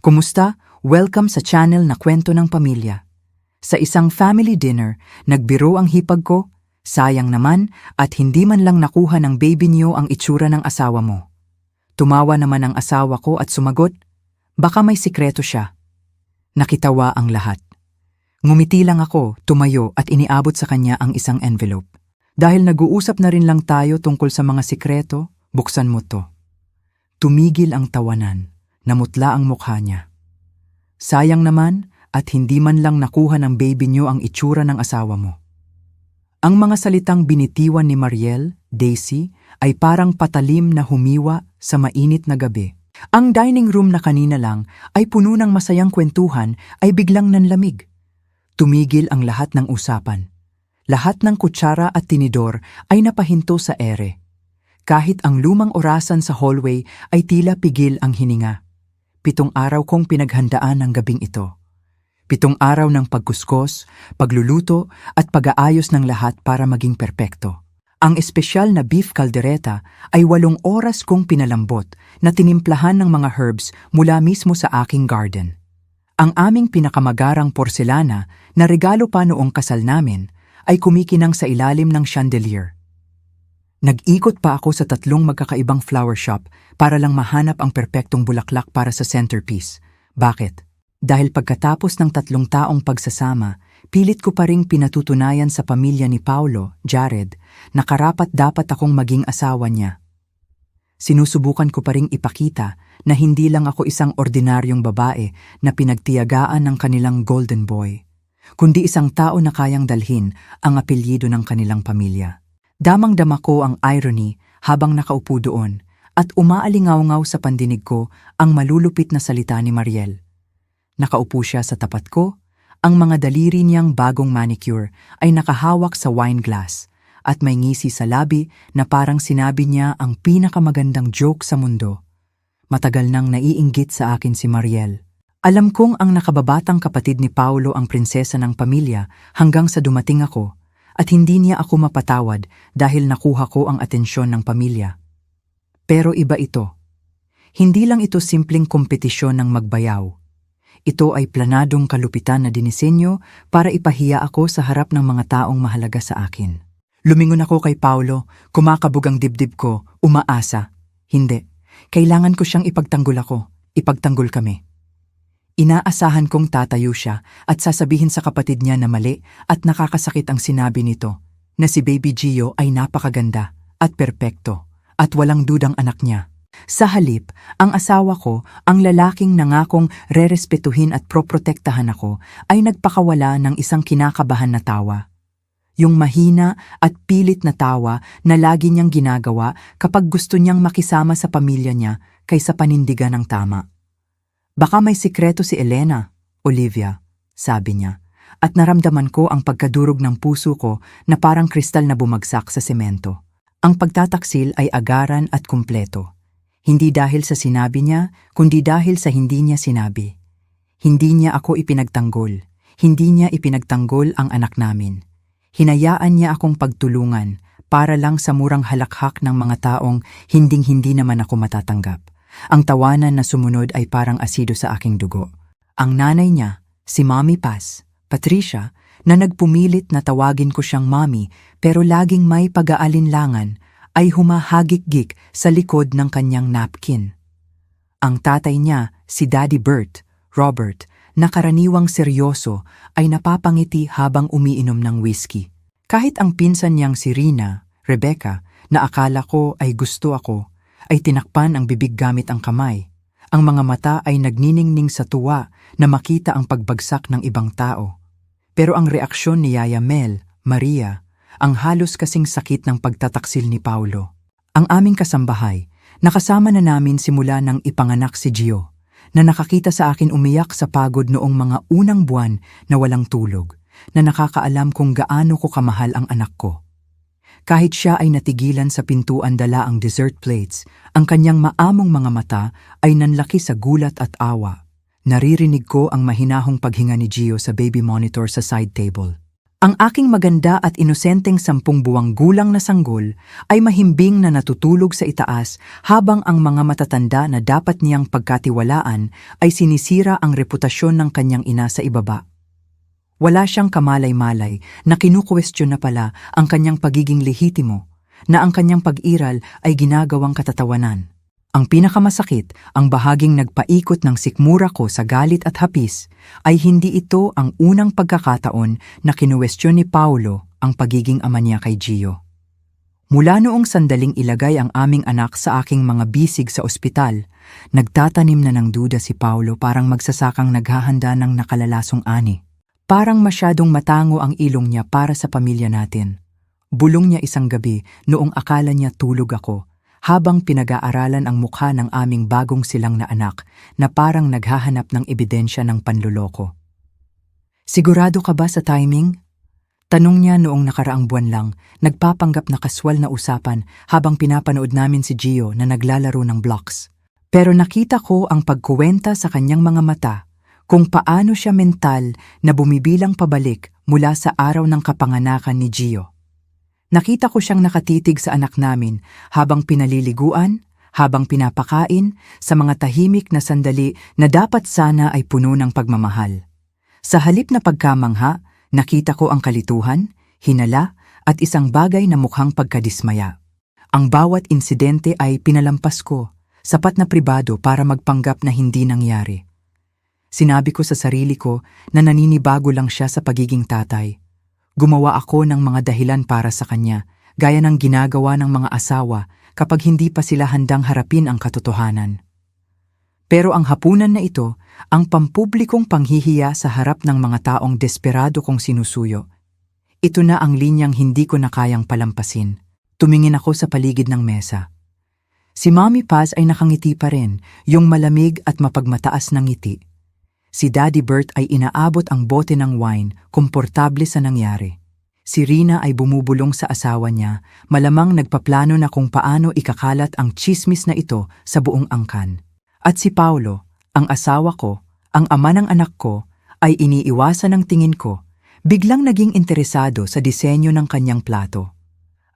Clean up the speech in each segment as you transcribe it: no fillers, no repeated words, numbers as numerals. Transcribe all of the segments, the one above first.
Kumusta? Welcome sa channel na Kwento ng Pamilya. Sa isang family dinner, nagbiro ang hipag ko, sayang naman at hindi man lang nakuha ng baby niyo ang itsura ng asawa mo. Tumawa naman ang asawa ko at sumagot, baka may sikreto siya. Nakitawa ang lahat. Ngumiti lang ako, tumayo at iniabot sa kanya ang isang envelope. Dahil nag-uusap na rin lang tayo tungkol sa mga sikreto, buksan mo to. Tumigil ang tawanan, namutla ang mukha niya. Sayang naman at hindi man lang nakuha ng baby niyo ang itsura ng asawa mo. Ang mga salitang binitiwan ni Mariel, Daisy, ay parang patalim na humiwa sa mainit na gabi. Ang dining room na kanina lang ay puno ng masayang kwentuhan ay biglang nanlamig. Tumigil ang lahat ng usapan. Lahat ng kutsara at tinidor ay napahinto sa ere. Kahit ang lumang orasan sa hallway ay tila pigil ang hininga. 7 araw kong pinaghandaan ang gabing ito. 7 araw ng pagkuskos, pagluluto at pag-aayos ng lahat para maging perpekto. Ang espesyal na beef caldereta ay 8 oras kong pinalambot na tinimplahan ng mga herbs mula mismo sa aking garden. Ang aming pinakamagarang porselana na regalo pa noong kasal namin ay kumikinang sa ilalim ng chandelier. Nag-ikot pa ako sa 3 magkakaibang flower shop para lang mahanap ang perpektong bulaklak para sa centerpiece. Bakit? Dahil pagkatapos ng 3 taong pagsasama, pilit ko pa ring pinatutunayan sa pamilya ni Paulo, Jared, na karapat-dapat akong maging asawa niya. Sinusubukan ko pa ring ipakita na hindi lang ako isang ordinaryong babae na pinagtiyagaan ng kanilang golden boy, kundi isang tao na kayang dalhin ang apelyido ng kanilang pamilya. Damang-dama ko ang irony habang nakaupo doon at umaalingaw-ngaw sa pandinig ko ang malulupit na salita ni Mariel. Nakaupo siya sa tapat ko, ang mga daliri niyang bagong manicure ay nakahawak sa wine glass at may ngisi sa labi na parang sinabi niya ang pinakamagandang joke sa mundo. Matagal nang naiinggit sa akin si Mariel. Alam kong ang nakababatang kapatid ni Paulo ang prinsesa ng pamilya hanggang sa dumating ako at hindi niya ako mapatawad dahil nakuha ko ang atensyon ng pamilya. Pero iba ito. Hindi lang ito simpleng kompetisyon ng magbayaw. Ito ay planadong kalupitan na dinisenyo para ipahiya ako sa harap ng mga taong mahalaga sa akin. Lumingon ako kay Paulo, kumakabog ang dibdib ko, umaasa. Hindi. Kailangan ko siyang ipagtanggol ako. Ipagtanggol kami. Inaasahan kong tatayo siya at sasabihin sa kapatid niya na mali at nakakasakit ang sinabi nito na si Baby Gio ay napakaganda at perpekto at walang dudang anak niya. Sa halip, ang asawa ko, ang lalaking nangakong rerespetuhin at proprotektahan ako ay nagpakawala ng isang kinakabahan na tawa. Yung mahina at pilit na tawa na lagi niyang ginagawa kapag gusto niyang makisama sa pamilya niya kaysa panindigan ng tama. Baka may sikreto si Elena, Olivia, sabi niya, at naramdaman ko ang pagkadurog ng puso ko na parang kristal na bumagsak sa semento. Ang pagtataksil ay agaran at kumpleto. Hindi dahil sa sinabi niya, kundi dahil sa hindi niya sinabi. Hindi niya ako ipinagtanggol. Hindi niya ipinagtanggol ang anak namin. Hinayaan niya akong pagtulungan para lang sa murang halakhak ng mga taong hinding-hindi naman ako matatanggap. Ang tawanan na sumunod ay parang asido sa aking dugo. Ang nanay niya, si Mommy Paz, Patricia, na nagpumilit na tawagin ko siyang Mommy pero laging may pag-aalinlangan, ay humahagik-gik sa likod ng kanyang napkin. Ang tatay niya, si Daddy Bert, Robert, na karaniwang seryoso ay napapangiti habang umiinom ng whiskey. Kahit ang pinsan niyang si Rina, Rebecca, na akala ko ay gusto ako, ay tinakpan ang bibig gamit ang kamay. Ang mga mata ay nagniningning sa tuwa na makita ang pagbagsak ng ibang tao. Pero ang reaksyon ni Yaya Mel, Maria, ang halos kasing sakit ng pagtataksil ni Paulo. Ang aming kasambahay, nakasama na namin simula nang ipanganak si Gio, na nakakita sa akin umiyak sa pagod noong mga unang buwan na walang tulog, na nakakaalam kung gaano ko kamahal ang anak ko. Kahit siya ay natigilan sa pintuan dala ang dessert plates, ang kanyang maamong mga mata ay nanlaki sa gulat at awa. Naririnig ko ang mahinahong paghinga ni Gio sa baby monitor sa side table. Ang aking maganda at inosenteng 10 buwang gulang na sanggol ay mahimbing na natutulog sa itaas habang ang mga matatanda na dapat niyang pagkatiwalaan ay sinisira ang reputasyon ng kanyang ina sa ibaba. Wala siyang kamalay-malay na kinukwestiyon na pala ang kanyang pagiging lehitimo, na ang kanyang pag-iral ay ginagawang katatawanan. Ang pinakamasakit, ang bahaging nagpaikot ng sikmura ko sa galit at hapis, ay hindi ito ang unang pagkakataon na kinuwestiyon ni Paulo ang pagiging ama niya kay Gio. Mula noong sandaling ilagay ang aming anak sa aking mga bisig sa ospital, nagtatanim na ng duda si Paulo, parang magsasakang naghahanda ng nakalalasong ani. Parang masyadong matango ang ilong niya para sa pamilya natin. Bulong niya isang gabi noong akala niya tulog ako, habang pinag-aaralan ang mukha ng aming bagong silang na anak na parang naghahanap ng ebidensya ng panluloko. "Sigurado ka ba sa timing?" Tanong niya noong nakaraang buwan lang, nagpapanggap na kaswal na usapan habang pinapanood namin si Gio na naglalaro ng blocks. Pero nakita ko ang pagkuwenta sa kanyang mga mata kung paano siya mental na bumibilang pabalik mula sa araw ng kapanganakan ni Gio. Nakita ko siyang nakatitig sa anak namin habang pinaliliguan, habang pinapakain, sa mga tahimik na sandali na dapat sana ay puno ng pagmamahal. Sa halip na pagkamangha, nakita ko ang kalituhan, hinala, at isang bagay na mukhang pagkadismaya. Ang bawat insidente ay pinalampas ko, sapat na pribado para magpanggap na hindi nangyari. Sinabi ko sa sarili ko na naninibago lang siya sa pagiging tatay. Gumawa ako ng mga dahilan para sa kanya, gaya ng ginagawa ng mga asawa kapag hindi pa sila handang harapin ang katotohanan. Pero ang hapunan na ito, ang pampublikong panghihiya sa harap ng mga taong desperado kong sinusuyo. Ito na ang linyang hindi ko na kayang palampasin. Tumingin ako sa paligid ng mesa. Si Mommy Paz ay nakangiti pa rin, yung malamig at mapagmataas ng ngiti. Si Daddy Bert ay inaabot ang bote ng wine, komportable sa nangyari. Si Rina ay bumubulong sa asawa niya, malamang nagpaplano na kung paano ikakalat ang tsismis na ito sa buong angkan. At si Paulo, ang asawa ko, ang ama ng anak ko, ay iniiwasan ng tingin ko, biglang naging interesado sa disenyo ng kanyang plato.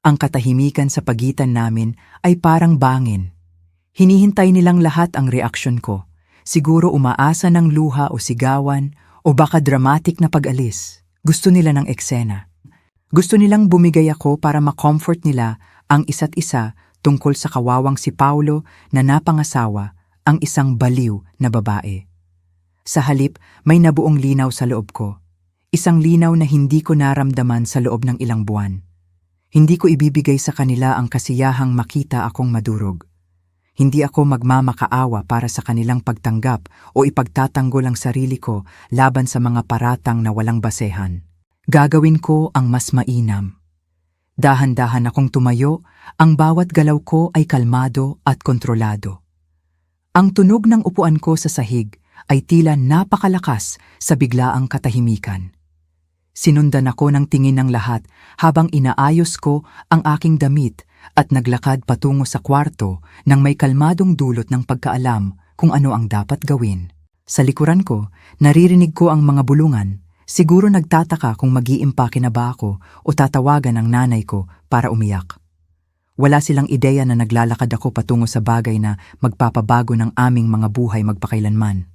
Ang katahimikan sa pagitan namin ay parang bangin. Hinihintay nilang lahat ang reaksyon ko. Siguro umaasa ng luha o sigawan o baka dramatic na pag-alis. Gusto nila ng eksena. Gusto nilang bumigay ako para ma-comfort nila ang isa't isa tungkol sa kawawang si Paulo na napangasawa, ang isang baliw na babae. Sa halip, may nabuong linaw sa loob ko. Isang linaw na hindi ko naramdaman sa loob ng ilang buwan. Hindi ko ibibigay sa kanila ang kasiyahang makita akong madurog. Hindi ako magmamakaawa para sa kanilang pagtanggap o ipagtatanggol ang sarili ko laban sa mga paratang na walang basehan. Gagawin ko ang mas mainam. Dahan-dahan akong tumayo, ang bawat galaw ko ay kalmado at kontrolado. Ang tunog ng upuan ko sa sahig ay tila napakalakas sa biglaang katahimikan. Sinundan ako ng tingin ng lahat habang inaayos ko ang aking damit at naglakad patungo sa kwarto nang may kalmadong dulot ng pagkaalam kung ano ang dapat gawin. Sa likuran ko, naririnig ko ang mga bulungan. Siguro nagtataka kung mag-iimpake na ba ako o tatawagan ang nanay ko para umiyak. Wala silang ideya na naglalakad ako patungo sa bagay na magpapabago ng aming mga buhay magpakailanman.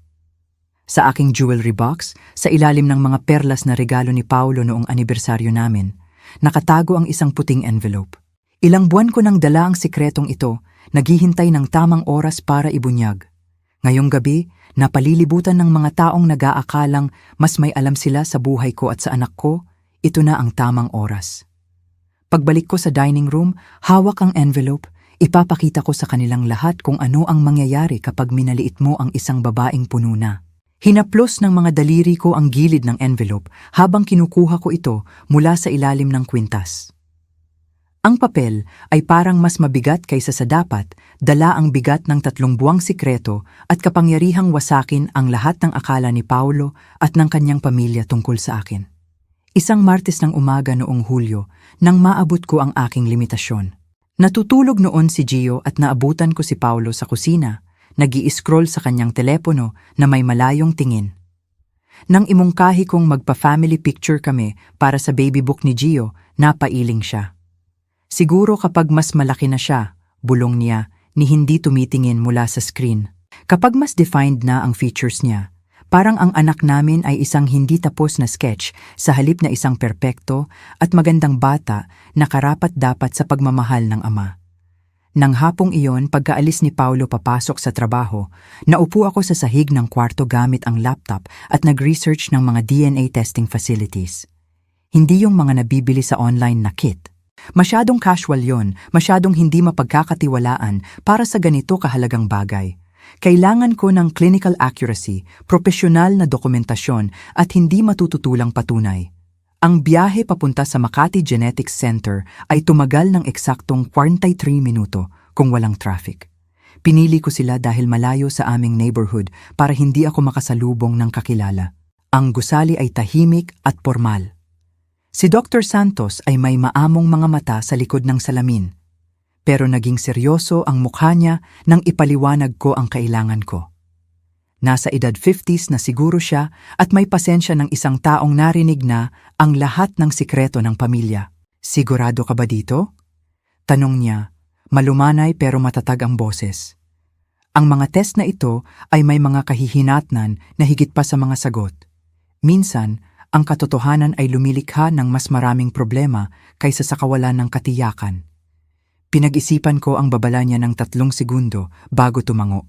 Sa aking jewelry box, sa ilalim ng mga perlas na regalo ni Paulo noong anibersaryo namin, nakatago ang isang puting envelope. Ilang buwan ko nang dala ang sikretong ito, naghihintay ng tamang oras para ibunyag. Ngayong gabi, napalilibutan ng mga taong nag-aakalang mas may alam sila sa buhay ko at sa anak ko, ito na ang tamang oras. Pagbalik ko sa dining room, hawak ang envelope, ipapakita ko sa kanilang lahat kung ano ang mangyayari kapag minaliit mo ang isang babaeng puno na. Hinaplos ng mga daliri ko ang gilid ng envelope habang kinukuha ko ito mula sa ilalim ng kwintas. Ang papel ay parang mas mabigat kaysa sa dapat, dala ang bigat ng 3 buwang sikreto at kapangyarihang wasakin ang lahat ng akala ni Paulo at ng kanyang pamilya tungkol sa akin. Isang Martes ng umaga noong Hulyo, nang maabot ko ang aking limitasyon. Natutulog noon si Gio at naabutan ko si Paulo sa kusina, nag-i-scroll sa kanyang telepono na may malayong tingin. Nang imungkahi kong magpa-family picture kami para sa baby book ni Gio, napailing siya. Siguro kapag mas malaki na siya, bulong niya, ni hindi tumitingin mula sa screen. Kapag mas defined na ang features niya, parang ang anak namin ay isang hindi tapos na sketch sa halip na isang perpekto at magandang bata na karapat-dapat sa pagmamahal ng ama. Nang hapong iyon, pagkaalis ni Paulo papasok sa trabaho, naupo ako sa sahig ng kwarto gamit ang laptop at nag-research ng mga DNA testing facilities. Hindi yung mga nabibili sa online na kit. Masyadong casual yon, masyadong hindi mapagkakatiwalaan para sa ganito kahalagang bagay. Kailangan ko ng clinical accuracy, profesional na dokumentasyon at hindi matututulang patunay. Ang biyahe papunta sa Makati Genetics Center ay tumagal ng eksaktong 43 minuto kung walang traffic. Pinili ko sila dahil malayo sa aming neighborhood para hindi ako makasalubong ng kakilala. Ang gusali ay tahimik at formal. Si Dr. Santos ay may maamong mga mata sa likod ng salamin. Pero naging seryoso ang mukha niya nang ipaliwanag ko ang kailangan ko. Nasa edad 50s na siguro siya at may pasensya ng isang taong narinig na ang lahat ng sikreto ng pamilya. Sigurado ka ba dito? Tanong niya, malumanay pero matatag ang boses. Ang mga test na ito ay may mga kahihinatnan na higit pa sa mga sagot. Minsan, ang katotohanan ay lumilikha ng mas maraming problema kaysa sa kawalan ng katiyakan. Pinag-isipan ko ang babala niya ng 3 segundo bago tumango.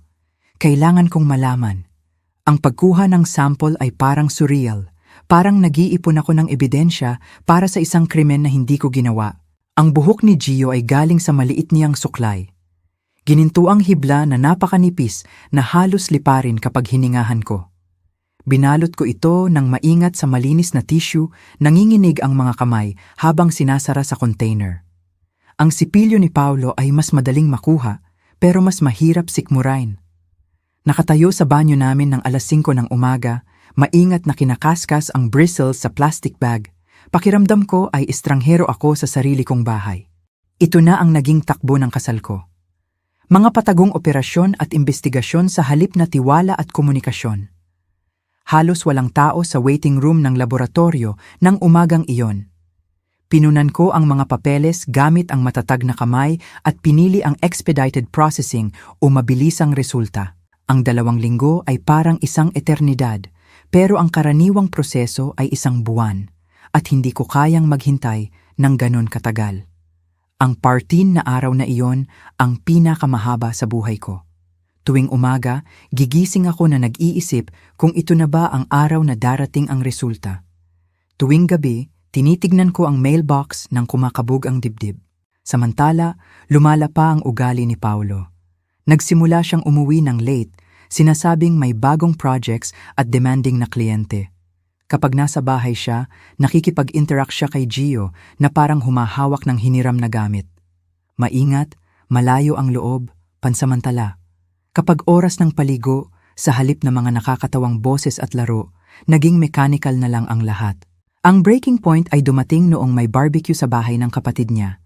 Kailangan kong malaman. Ang pagkuha ng sample ay parang surreal. Parang nag-iipon ako ng ebidensya para sa isang krimen na hindi ko ginawa. Ang buhok ni Gio ay galing sa maliit niyang suklay. Ginintuang hibla na napakanipis na halos liparin kapag hiningahan ko. Binalot ko ito ng maingat sa malinis na tissue, nanginginig ang mga kamay habang sinasara sa container. Ang sipilyo ni Paulo ay mas madaling makuha, pero mas mahirap sikmurain. Nakatayo sa banyo namin ng alas 5 ng umaga, maingat na kinakaskas ang bristles sa plastic bag. Pakiramdam ko ay estranghero ako sa sarili kong bahay. Ito na ang naging takbo ng kasal ko. Mga patagong operasyon at investigasyon sa halip na tiwala at komunikasyon. Halos walang tao sa waiting room ng laboratorio ng umagang iyon. Pinunan ko ang mga papeles gamit ang matatag na kamay at pinili ang expedited processing o mabilisang resulta. Ang 2 linggo ay parang isang eternidad, pero ang karaniwang proseso ay isang buwan at hindi ko kayang maghintay ng ganon katagal. Ang 14 na araw na iyon ang pinakamahaba sa buhay ko. Tuwing umaga, gigising ako na nag-iisip kung ito na ba ang araw na darating ang resulta. Tuwing gabi, tinitignan ko ang mailbox nang kumakabog ang dibdib. Samantala, lumala pa ang ugali ni Paulo. Nagsimula siyang umuwi ng late, sinasabing may bagong projects at demanding na kliyente. Kapag nasa bahay siya, nakikipag-interact siya kay Gio na parang humahawak ng hiniram na gamit. Maingat, malayo ang loob, pansamantala. Kapag oras ng paligo, sa halip na mga nakakatawang boses at laro, naging mechanical na lang ang lahat. Ang breaking point ay dumating noong may barbecue sa bahay ng kapatid niya.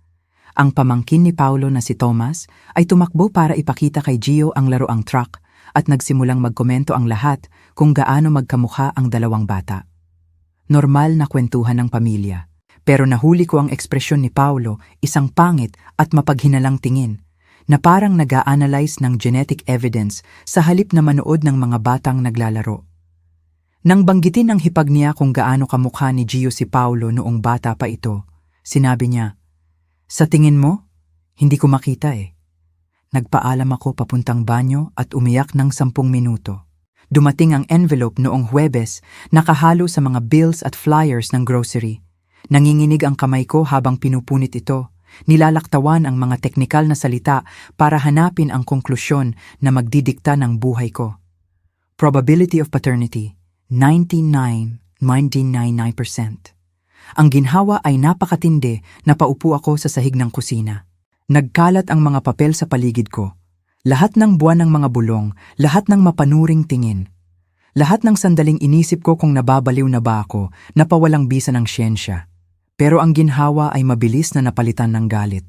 Ang pamangkin ni Paulo na si Thomas ay tumakbo para ipakita kay Gio ang laruang truck at nagsimulang magkomento ang lahat kung gaano magkamukha ang 2 bata. Normal na kwentuhan ng pamilya. Pero nahuli ko ang ekspresyon ni Paulo, isang pangit at mapaghinalang tingin, na parang nag-a-analyze ng genetic evidence sa halip na manood ng mga batang naglalaro. Nang banggitin ng hipag niya kung gaano kamukha ni Gio si Paulo noong bata pa ito, sinabi niya, "Sa tingin mo? Hindi ko makita eh." Nagpaalam ako papuntang banyo at umiyak ng 10 minuto. Dumating ang envelope noong Huwebes, nakahalo sa mga bills at flyers ng grocery. Nanginginig ang kamay ko habang pinupunit ito. Nilalaktawan ang mga teknikal na salita para hanapin ang konklusyon na magdidikta ng buhay ko. Probability of paternity, 99.999%. Ang ginhawa ay napakatindi na paupo ako sa sahig ng kusina. Nagkalat ang mga papel sa paligid ko. Lahat ng buwan ng mga bulong, lahat ng mapanuring tingin. Lahat ng sandaling inisip ko kung nababaliw na ba ako, napawalang bisa ng siyensya. Pero ang ginhawa ay mabilis na napalitan ng galit.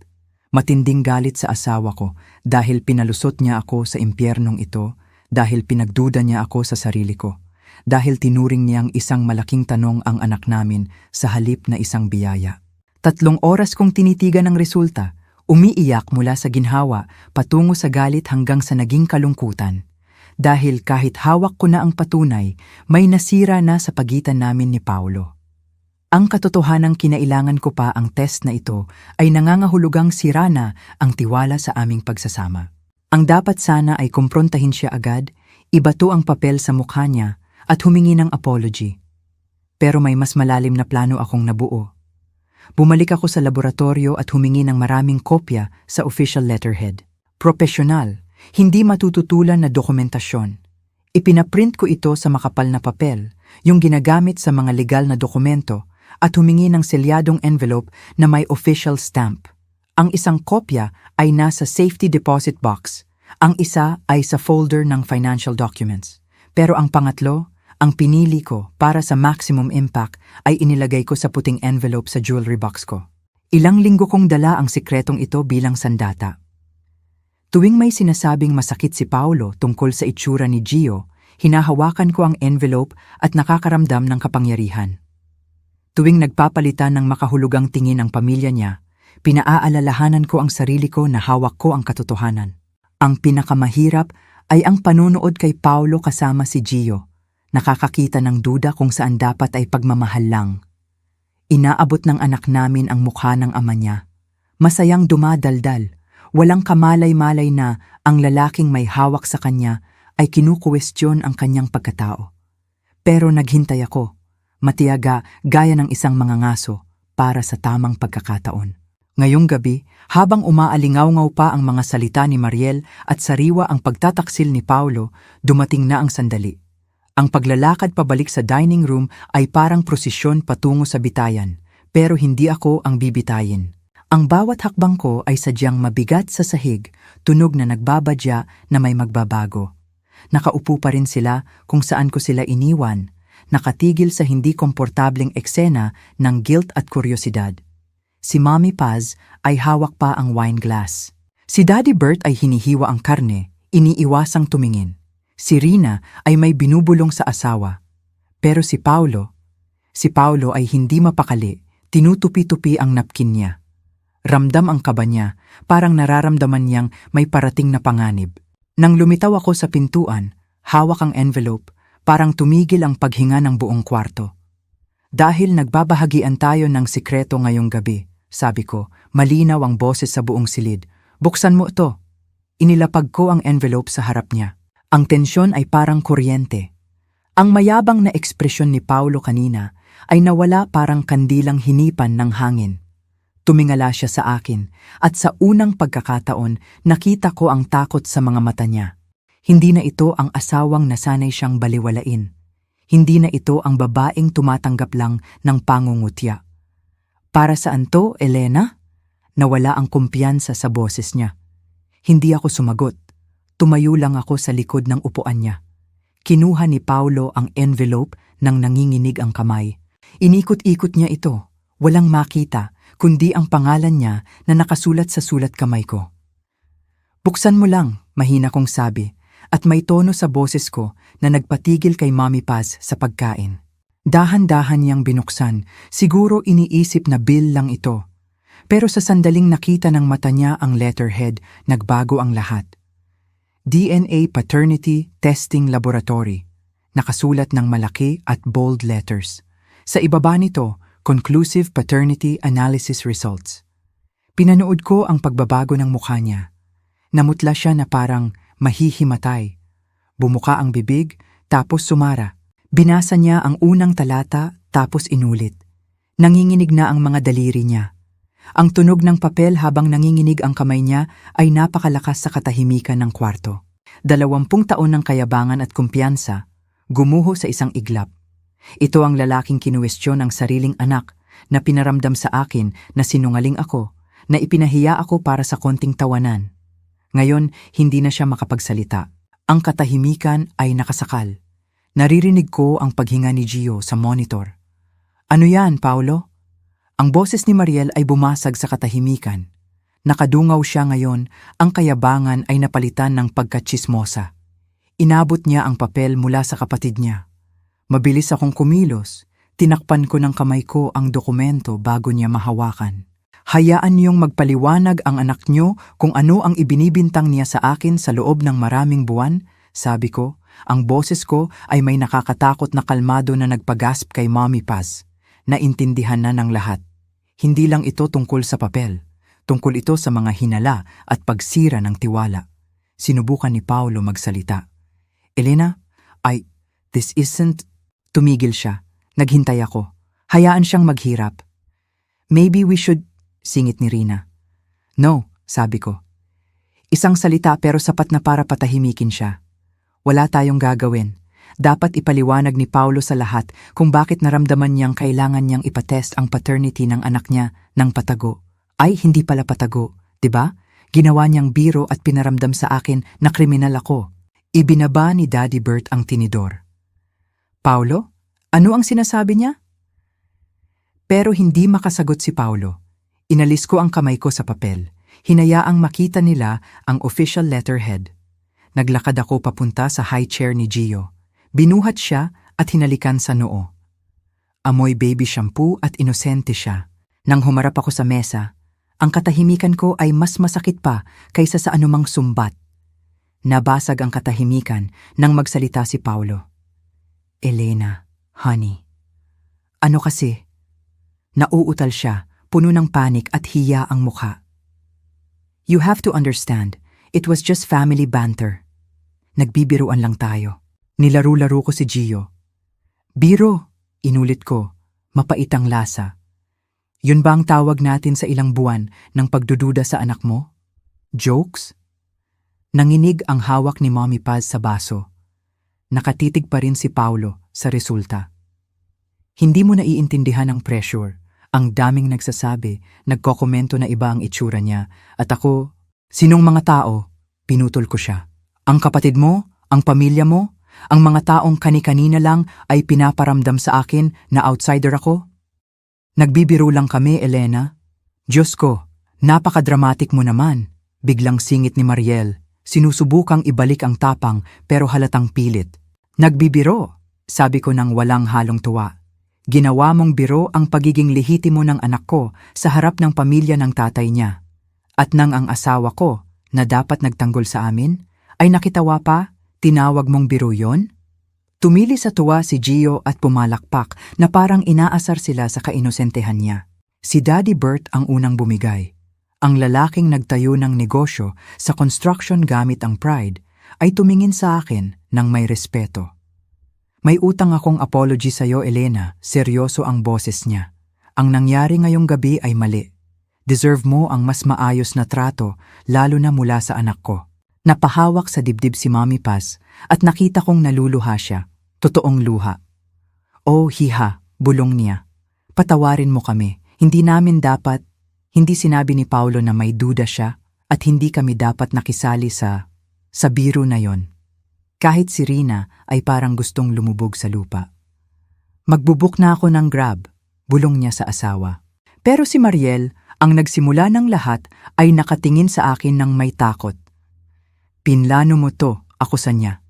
Matinding galit sa asawa ko dahil pinalusot niya ako sa impyernong ito, dahil pinagduda niya ako sa sarili ko, dahil tinuring niyang isang malaking tanong ang anak namin sa halip na isang biyaya. 3 oras kong tinitigan ang resulta, umiiyak mula sa ginhawa patungo sa galit hanggang sa naging kalungkutan. Dahil kahit hawak ko na ang patunay, may nasira na sa pagitan namin ni Paulo. Ang katotohanang kinailangan ko pa ang test na ito ay nangangahulugang sira na ang tiwala sa aming pagsasama. Ang dapat sana ay kumprontahin siya agad, ibato ang papel sa mukha niya at humingi ng apology. Pero may mas malalim na plano akong nabuo. Bumalik ako sa laboratorio at humingi ng maraming kopya sa official letterhead. Profesional, hindi matututulan na dokumentasyon. Ipinaprint ko ito sa makapal na papel, yung ginagamit sa mga legal na dokumento, at humingi ng selyadong envelope na may official stamp. Ang isang kopya ay nasa safety deposit box, ang isa ay sa folder ng financial documents. Pero ang pangatlo, ang pinili ko para sa maximum impact ay inilagay ko sa puting envelope sa jewelry box ko. Ilang linggo kong dala ang sikretong ito bilang sandata. Tuwing may sinasabing masakit si Paulo tungkol sa itsura ni Gio, hinahawakan ko ang envelope at nakakaramdam ng kapangyarihan. Tuwing nagpapalitan ng makahulugang tingin ang pamilya niya, pinaaalalahanan ko ang sarili ko na hawak ko ang katotohanan. Ang pinakamahirap ay ang panonood kay Paulo kasama si Gio. Nakakakita ng duda kung saan dapat ay pagmamahal lang. Inaabot ng anak namin ang mukha ng ama niya. Masayang dumadaldal, walang kamalay-malay na ang lalaking may hawak sa kanya ay kinukwestiyon ang kanyang pagkatao. Pero naghintay ako, matiyaga gaya ng isang mangangaso para sa tamang pagkakataon. Ngayong gabi, habang umaalingaw-ngaw pa ang mga salita ni Mariel at sariwa ang pagtataksil ni Paulo, dumating na ang sandali. Ang paglalakad pabalik sa dining room ay parang prosesyon patungo sa bitayan, pero hindi ako ang bibitayin. Ang bawat hakbang ko ay sadyang mabigat sa sahig, tunog na nagbabadya na may magbabago. Nakaupo pa rin sila kung saan ko sila iniwan, nakatigil sa hindi komportableng eksena ng guilt at kuryosidad. Si Mommy Paz ay hawak pa ang wine glass. Si Daddy Bert ay hinihiwa ang karne, iniiwasang tumingin. Si Rina ay may binubulong sa asawa. Pero si Paulo ay hindi mapakali, tinutupi-tupi ang napkin niya. Ramdam ang kaba niya, parang nararamdaman niyang may parating na panganib. Nang lumitaw ako sa pintuan, hawak ang envelope, parang tumigil ang paghinga ng buong kwarto. Dahil nagbabahagian tayo ng sikreto ngayong gabi, sabi ko, malinaw ang boses sa buong silid. Buksan mo ito. Inilapag ko ang envelope sa harap niya. Ang tensyon ay parang kuryente. Ang mayabang na ekspresyon ni Paulo kanina ay nawala parang kandilang hinipan ng hangin. Tumingala siya sa akin at sa unang pagkakataon nakita ko ang takot sa mga mata niya. Hindi na ito ang asawang nasanay siyang baliwalain. Hindi na ito ang babaeng tumatanggap lang ng pangungutya. Para saan to, Elena? Nawala ang kumpiyansa sa boses niya. Hindi ako sumagot. Tumayo lang ako sa likod ng upuan niya. Kinuha ni Paulo ang envelope nang nanginginig ang kamay. Inikot-ikot niya ito. Walang makita, kundi ang pangalan niya na nakasulat sa sulat kamay ko. Buksan mo lang, mahina kong sabi, at may tono sa boses ko na nagpatigil kay Mommy Paz sa pagkain. Dahan-dahan niyang binuksan, siguro iniisip na bill lang ito. Pero sa sandaling nakita ng mata niya ang letterhead, nagbago ang lahat. DNA Paternity Testing Laboratory. Nakasulat ng malaki at bold letters. Sa ibaba nito, Conclusive Paternity Analysis Results. Pinanood ko ang pagbabago ng mukha niya. Namutla siya na parang mahihimatay. Bumuka ang bibig, tapos sumara. Binasa niya ang unang talata, tapos inulit. Nanginginig na ang mga daliri niya. Ang tunog ng papel habang nanginginig ang kamay niya ay napakalakas sa katahimikan ng kwarto. 20 taon ng kayabangan at kumpiyansa, gumuho sa isang iglap. Ito ang lalaking kinuwestiyon ang sariling anak na pinaramdam sa akin na sinungaling ako, na ipinahiya ako para sa konting tawanan. Ngayon, hindi na siya makapagsalita. Ang katahimikan ay nakasakal. Naririnig ko ang paghinga ni Gio sa monitor. Ano yan, Paulo? Ang boses ni Mariel ay bumasag sa katahimikan. Nakadungaw siya ngayon, ang kayabangan ay napalitan ng pagkatsismosa. Inabot niya ang papel mula sa kapatid niya. Mabilis akong kumilos. Tinakpan ko ng kamay ko ang dokumento bago niya mahawakan. Hayaan niyong magpaliwanag ang anak niyo kung ano ang ibinibintang niya sa akin sa loob ng maraming buwan, sabi ko. Ang boses ko ay may nakakatakot na kalmado na nagpagasp kay Mommy Paz. Naintindihan na ng lahat. Hindi lang ito tungkol sa papel. Tungkol ito sa mga hinala at pagsira ng tiwala. Sinubukan ni Paulo magsalita. Elena, this isn't... Tumigil siya. Naghintay ako. Hayaan siyang maghirap. Maybe we should... Singit ni Rina. No, sabi ko. Isang salita pero sapat na para patahimikin siya. Wala tayong gagawin. Dapat ipaliwanag ni Paulo sa lahat kung bakit naramdaman niyang kailangan niyang ipatest ang paternity ng anak niya ng patago. Ay, hindi pala patago, 'di ba? Ginawa niyang biro at pinaramdam sa akin na kriminal ako. Ibinaba ni Daddy Bert ang tinidor. Paulo, ano ang sinasabi niya? Pero hindi makasagot si Paulo. Inalis ko ang kamay ko sa papel. Hinayaang makita nila ang official letterhead. Naglakad ako papunta sa high chair ni Gio. Binuhat siya at hinalikan sa noo. Amoy baby shampoo at inosente siya. Nang humarap ako sa mesa, ang katahimikan ko ay mas masakit pa kaysa sa anumang sumbat. Nabasag ang katahimikan nang magsalita si Paulo. Elena, honey. Ano kasi? Nauutal siya, puno ng panik at hiya ang mukha. You have to understand, it was just family banter. Nagbibiruan lang tayo. Nilaro-laro ko si Gio. Biro, inulit ko, mapait ang lasa. Yun ba ang tawag natin sa ilang buwan ng pagdududa sa anak mo? Jokes? Nanginig ang hawak ni Mommy Paz sa baso. Nakatitig pa rin si Paulo sa resulta. Hindi mo naiintindihan ang pressure. Ang daming nagsasabi, nagkokomento na iba ang itsura niya. At ako, sinong mga tao? Pinutol ko siya. Ang kapatid mo? Ang pamilya mo? Ang mga taong kani-kanina lang ay pinaparamdam sa akin na outsider ako? Nagbibiro lang kami, Elena. Diyos ko, napakadramatic mo naman. Biglang singit ni Mariel. Sinusubukang ibalik ang tapang pero halatang pilit. Nagbibiro, sabi ko nang walang halong tuwa. Ginawa mong biro ang pagiging lehitimo ng anak ko sa harap ng pamilya ng tatay niya. At nang ang asawa ko, na dapat nagtanggol sa amin, ay nakitawa pa, tinawag mong biro yon? Tumili sa tuwa si Gio at pumalakpak na parang inaasar sila sa kainosentehan niya. Si Daddy Bert ang unang bumigay. Ang lalaking nagtayo ng negosyo sa construction gamit ang pride ay tumingin sa akin ng may respeto. May utang akong apology sa'yo, Elena. Seryoso ang boses niya. Ang nangyari ngayong gabi ay mali. Deserve mo ang mas maayos na trato, lalo na mula sa anak ko. Napahawak sa dibdib si Mommy Paz at nakita kong naluluha siya. Totoong luha. Oh, hiha, bulong niya. Patawarin mo kami. Hindi sinabi ni Paulo na may duda siya at hindi kami dapat nakisali sa biro na yon. Kahit si Rina ay parang gustong lumubog sa lupa. Magbubuk na ako ng Grab, bulong niya sa asawa. Pero si Mariel, ang nagsimula ng lahat, ay nakatingin sa akin ng may takot. Pinlano mo to, ako sa niya.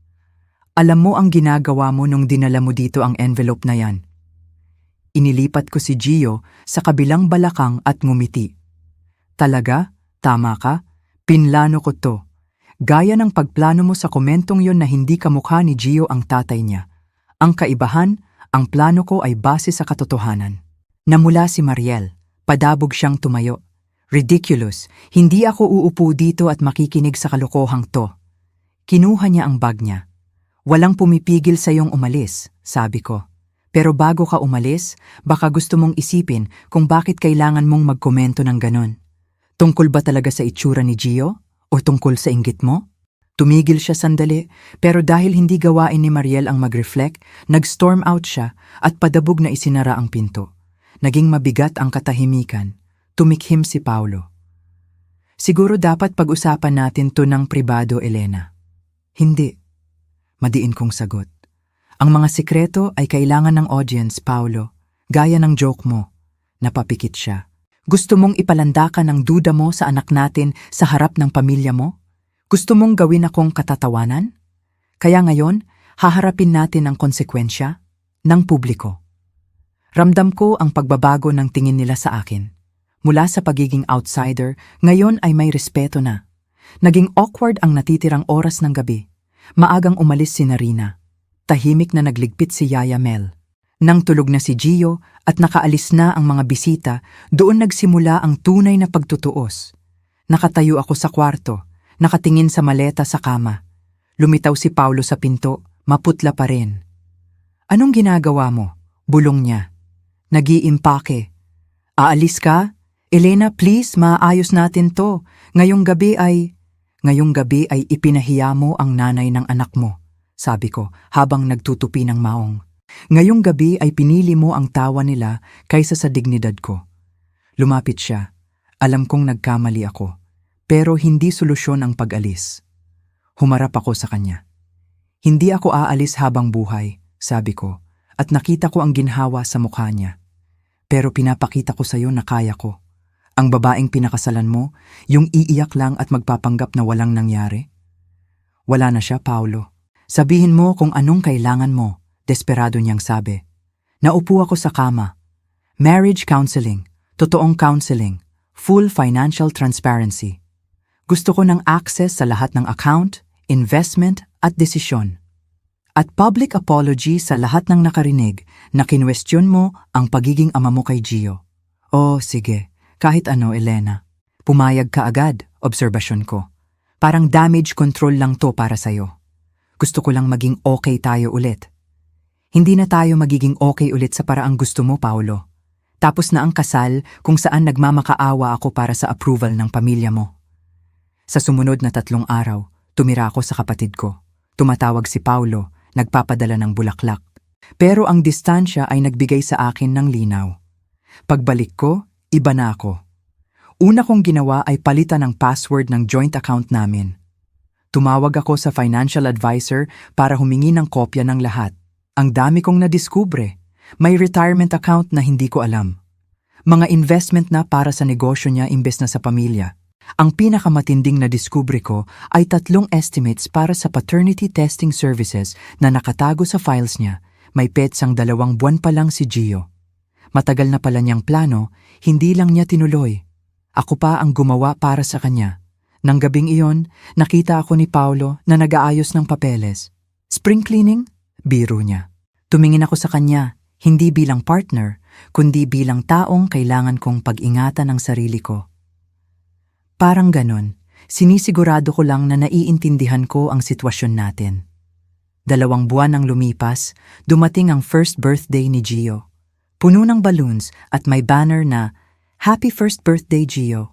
Alam mo ang ginagawa mo nung dinala mo dito ang envelope na yan. Inilipat ko si Gio sa kabilang balakang at ngumiti. Talaga? Tama ka? Pinlano ko to. Gaya ng pagplano mo sa komentong yon na hindi kamukha ni Gio ang tatay niya. Ang kaibahan, ang plano ko ay base sa katotohanan. Namula si Mariel. Padabog siyang tumayo. Ridiculous. Hindi ako uupo dito at makikinig sa kalokohang to. Kinuha niya ang bag niya. Walang pumipigil sa iyong umalis, sabi ko. Pero bago ka umalis, baka gusto mong isipin kung bakit kailangan mong magkomento ng ganon. Tungkol ba talaga sa itsura ni Gio? O tungkol sa inggit mo? Tumigil siya sandali, pero dahil hindi gawain ni Mariel ang mag-reflect, nag-storm out siya at padabog na isinara ang pinto. Naging mabigat ang katahimikan. Tumikhim si Paulo. Siguro dapat pag-usapan natin to ng pribado, Elena. Hindi. Madiin kong sagot. Ang mga sikreto ay kailangan ng audience, Paulo. Gaya ng joke mo. Napapikit siya. Gusto mong ipalandakan ang duda mo sa anak natin sa harap ng pamilya mo? Gusto mong gawin akong katatawanan? Kaya ngayon, haharapin natin ang konsekwensya? ng publiko. Ramdam ko ang pagbabago ng tingin nila sa akin. Mula sa pagiging outsider, ngayon ay may respeto na. Naging awkward ang natitirang oras ng gabi. Maagang umalis si Narina. Tahimik na nagligpit si Yaya Mel. Nang tulog na si Gio at nakaalis na ang mga bisita, doon nagsimula ang tunay na pagtutuos. Nakatayo ako sa kwarto, nakatingin sa maleta sa kama. Lumitaw si Paulo sa pinto, maputla pa rin. "Anong ginagawa mo?" Bulong niya. "Nag-iimpake." "Aalis ka? Elena, please, maayos natin to. Ngayong gabi ay ipinahiya mo ang nanay ng anak mo," sabi ko habang nagtutupi ng maong. "Ngayong gabi ay pinili mo ang tawa nila kaysa sa dignidad ko." Lumapit siya. Alam kong nagkamali ako, pero hindi solusyon ang pag-alis. Humarap ako sa kanya. "Hindi ako aalis habang buhay," sabi ko, at nakita ko ang ginhawa sa mukha niya. "Pero pinapakita ko sa iyo na kaya ko. Ang babaeng pinakasalan mo, yung iiyak lang at magpapanggap na walang nangyari." "Wala na siya, Paulo. Sabihin mo kung anong kailangan mo," desperado niyang sabi. Naupo ako sa kama. Marriage counseling, totoong counseling, full financial transparency. Gusto ko ng access sa lahat ng account, investment at desisyon. At public apology sa lahat ng nakarinig na kinwestiyon mo ang pagiging ama mo kay Gio. "Oh, sige. Kahit ano, Elena." "Pumayag ka agad," obserbasyon ko. "Parang damage control lang to para sa'yo. Gusto ko lang maging okay tayo ulit." "Hindi na tayo magiging okay ulit sa paraang gusto mo, Paulo. Tapos na ang kasal kung saan nagmamakaawa ako para sa approval ng pamilya mo." Sa sumunod na 3 araw, tumira ako sa kapatid ko. Tumatawag si Paulo, nagpapadala ng bulaklak. Pero ang distansya ay nagbigay sa akin ng linaw. Pagbalik ko, iba na ako. Una kong ginawa ay palitan ang password ng joint account namin. Tumawag ako sa financial advisor para humingi ng kopya ng lahat. Ang dami kong nadiskubre. May retirement account na hindi ko alam. Mga investment na para sa negosyo niya imbes na sa pamilya. Ang pinakamatinding na diskubre ko ay 3 estimates para sa paternity testing services na nakatago sa files niya. May petsang 2 buwan pa lang si Gio. Matagal na pala niyang plano, hindi lang niya tinuloy. Ako pa ang gumawa para sa kanya. Nang gabing iyon, nakita ako ni Paulo na nag-aayos ng papeles. "Spring cleaning?" Biro niya. Tumingin ako sa kanya, hindi bilang partner, kundi bilang taong kailangan kong pag-ingatan ang sarili ko. Parang ganon, sinisigurado ko lang na naiintindihan ko ang sitwasyon natin. 2 buwan nang lumipas, dumating ang first birthday ni Gio. Puno ng balloons at may banner na, "Happy First Birthday, Gio."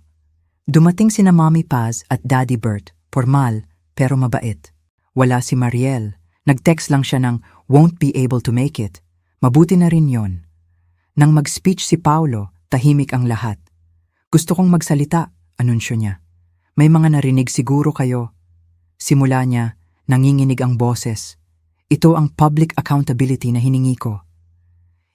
Dumating sina Mommy Paz at Daddy Bert, formal pero mabait. Wala si Mariel. Nag-text lang siya ng, "Won't be able to make it." Mabuti na rin yon. Nang mag-speech si Paulo, tahimik ang lahat. "Gusto kong magsalita," anunsyo niya. "May mga narinig siguro kayo." Simula niya, nanginginig ang boses. Ito ang public accountability na hiningi ko.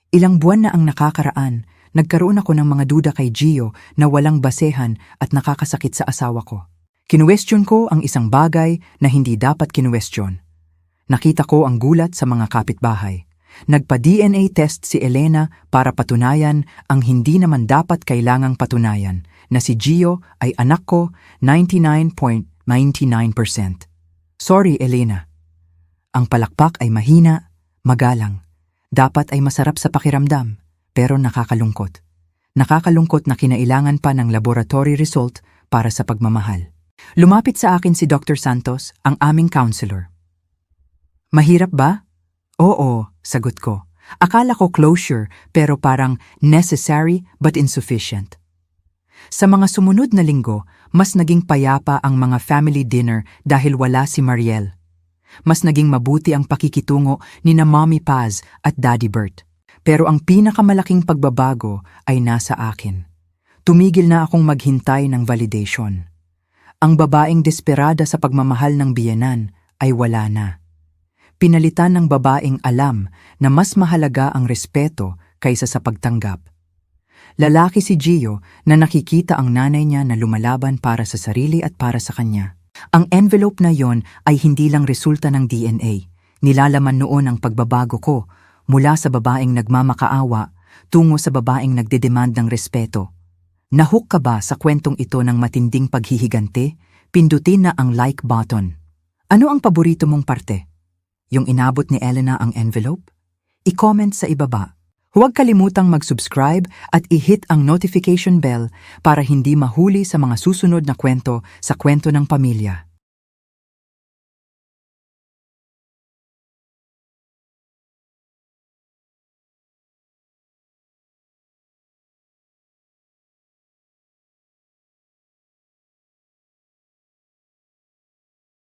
Ilang buwan na ang nakakaraan, nagkaroon ako ng mga duda kay Gio na walang basehan at nakakasakit sa asawa ko. Kinuwestiyon ko ang isang bagay na hindi dapat kinuwestiyon. Nakita ko ang gulat sa mga kapitbahay. Nagpa-DNA test si Elena para patunayan ang hindi naman dapat kailangang patunayan na si Gio ay anak ko 99.99%. "Sorry, Elena." Ang palakpak ay mahina, magalang. Dapat ay masarap sa pakiramdam, pero nakakalungkot. Nakakalungkot na kinailangan pa ng laboratory result para sa pagmamahal. Lumapit sa akin si Dr. Santos, ang aming counselor. "Mahirap ba?" "Oo," sagot ko. Akala ko closure, pero parang necessary but insufficient. Sa mga sumunod na linggo, mas naging payapa ang mga family dinner dahil wala si Mariel. Mas naging mabuti ang pakikitungo ni na Mommy Paz at Daddy Bert. Pero ang pinakamalaking pagbabago ay nasa akin. Tumigil na akong maghintay ng validation. Ang babaeng desperada sa pagmamahal ng biyenan ay wala na. Pinalitan ng babaeng alam na mas mahalaga ang respeto kaysa sa pagtanggap. Lalaki si Gio na nakikita ang nanay niya na lumalaban para sa sarili at para sa kanya. Ang envelope na yon ay hindi lang resulta ng DNA. Nilalaman noon ang pagbabago ko Mula sa babaeng nagmamakaawa tungo sa babaeng nagdedemand ng respeto. Nahook ka ba sa kwentong ito ng matinding paghihigante? Pindutin na ang like button. Ano ang paborito mong parte? Yung inabot ni Elena ang envelope? I-comment sa ibaba. Huwag kalimutang mag-subscribe at i-hit ang notification bell para hindi mahuli sa mga susunod na kwento sa Kwento ng Pamilya.